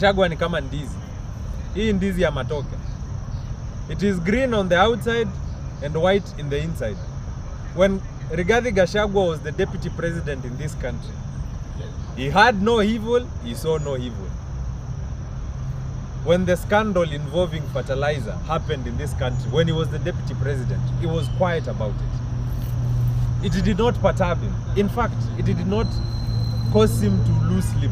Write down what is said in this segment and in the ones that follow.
Gachagua ni kama ndizi. Hii ndizi ya matoke. It is green on the outside and white in the inside. When Rigathi Gachagua was the deputy president in this country, he had no evil, he saw no evil. When the scandal involving fertilizer happened in this country, when he was the deputy president, he was quiet about it. It did not perturb him. In fact, it did not cause him to lose sleep.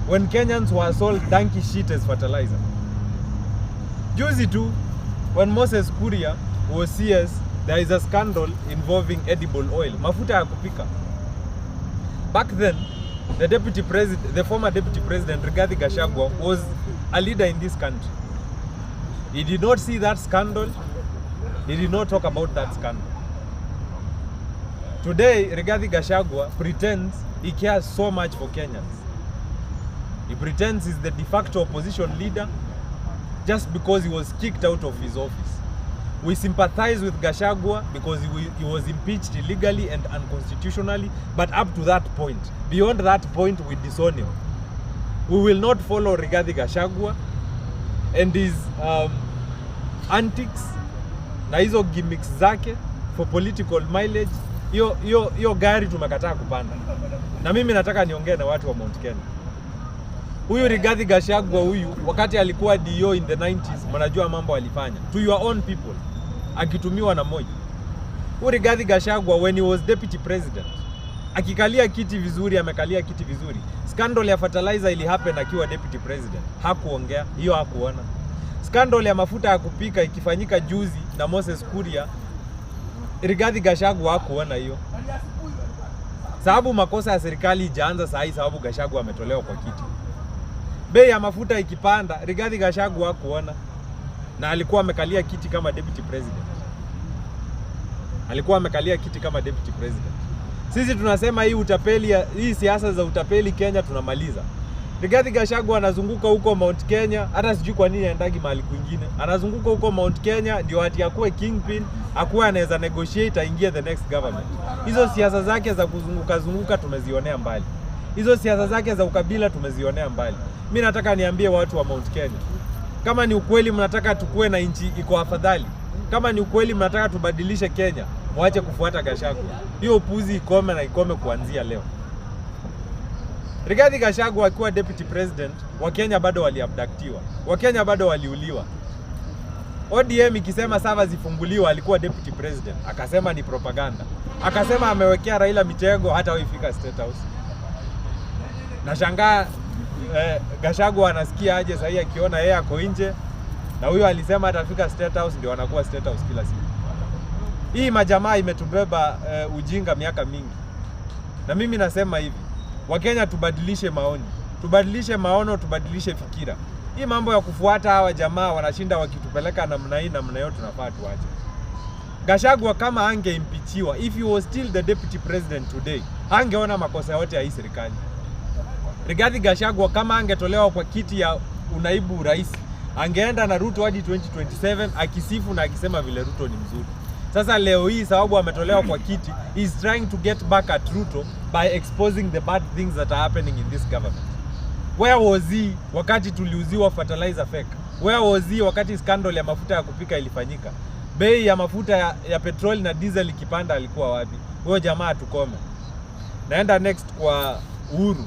When Kenyans were sold donkey shit as fertilizer. Juzi tu, when Moses Kuria was CS, there is a scandal involving edible oil, mafuta ya kupika. Back then, the former deputy president Rigathi Gachagua was a leader in this country. He did not see that scandal. He did not talk about that scandal. Today, Rigathi Gachagua pretends he cares so much for Kenyans. He pretends he's the de facto opposition leader just because he was kicked out of his office. We sympathize with Gachagua because he was impeached illegally and unconstitutionally, but up to that point. Beyond that point, we disown him. We will not follow Rigathi Gachagua and his antics na hizo gimmicks zake for political mileage. Hiyo gari tumekataa kupanda. Na mimi nataka niongee na watu wa Mount Kenya. Huyu Rigathi Gachagua huyu wakati alikuwa DO in the 90s, mnajua mambo alifanya to your own people akitumiwa na Moi. Huyu Rigathi Gachagua when he was deputy president akikalia kiti vizuri, amekalia kiti vizuri. Scandal ya fertilizer ili happen akiwa deputy president, hakuongea, hiyo hakuona. Scandal ya mafuta ya kupika ikifanyika juzi na Moses Kuria, Rigathi Gachagua hakuona hiyo. Sababu makosa ya serikali ijaanza saa hii, sababu Gachagua ametolewa kwa kiti. Bei ya mafuta ikipanda, Rigathi Gachagua hakuona, na alikuwa amekalia kiti kama deputy president. Alikuwa amekalia kiti kama deputy president. Sisi tunasema hii utapeli, hii siasa za utapeli Kenya tunamaliza. Rigathi Gachagua anazunguka huko Mount Kenya, hata sijui kwa nini aendagi mahali kwingine. Anazunguka huko Mount Kenya ndio ati akuwe kingpin, akuwe anaweza negotiate aingie the next government. Hizo siasa zake za kuzunguka tumezionea mbali. Hizo siasa zake za ukabila tumezionea mbali. Mimi nataka niambie watu wa Mount Kenya, kama ni ukweli mnataka tukue na nchi iko afadhali, kama ni ukweli mnataka tubadilishe Kenya, mwache kufuata Gachagua. Hiyo upuzi ikome na ikome kuanzia leo. Rigathi Gachagua akiwa deputy president, Wakenya bado waliabductiwa. Wakenya bado waliuliwa. ODM ikisema sava zifunguliwa, alikuwa deputy president, akasema ni propaganda. Akasema amewekea Raila mitego hata waifika State House. Nashangaa Gachagua anasikia aje sasa akiona yeye ako nje na huyo alisema atafika State House, ndio anakuwa State House kila siku. Hii majamaa imetubeba ujinga miaka mingi. Na mimi nasema hivi, Wakenya tubadilishe maoni. Tubadilishe maono, tubadilishe fikira. Hii mambo ya kufuata hawa jamaa wanashinda wakitupeleka namna hii namna yote tunafaa tuache. Gachagua kama angeimpichiwa, if he was still the deputy president today, angeona makosa yote ya hii serikali. Rigathi Gachagua kama angetolewa kwa kiti ya unaibu rais, angeenda na Ruto hadi 2027 akisifu na akisema vile Ruto ni mzuri. Sasa leo hii sababu ametolewa kwa kiti, he is trying to get back at Ruto by exposing the bad things that are happening in this government. Where was he wakati tuliuziwa fertilizer fake? Where was he wakati scandal ya mafuta ya kupika ilifanyika? Bei ya mafuta ya petroli na diesel ikipanda alikuwa wapi? Huyo jamaa tukome. Naenda next kwa Uhuru.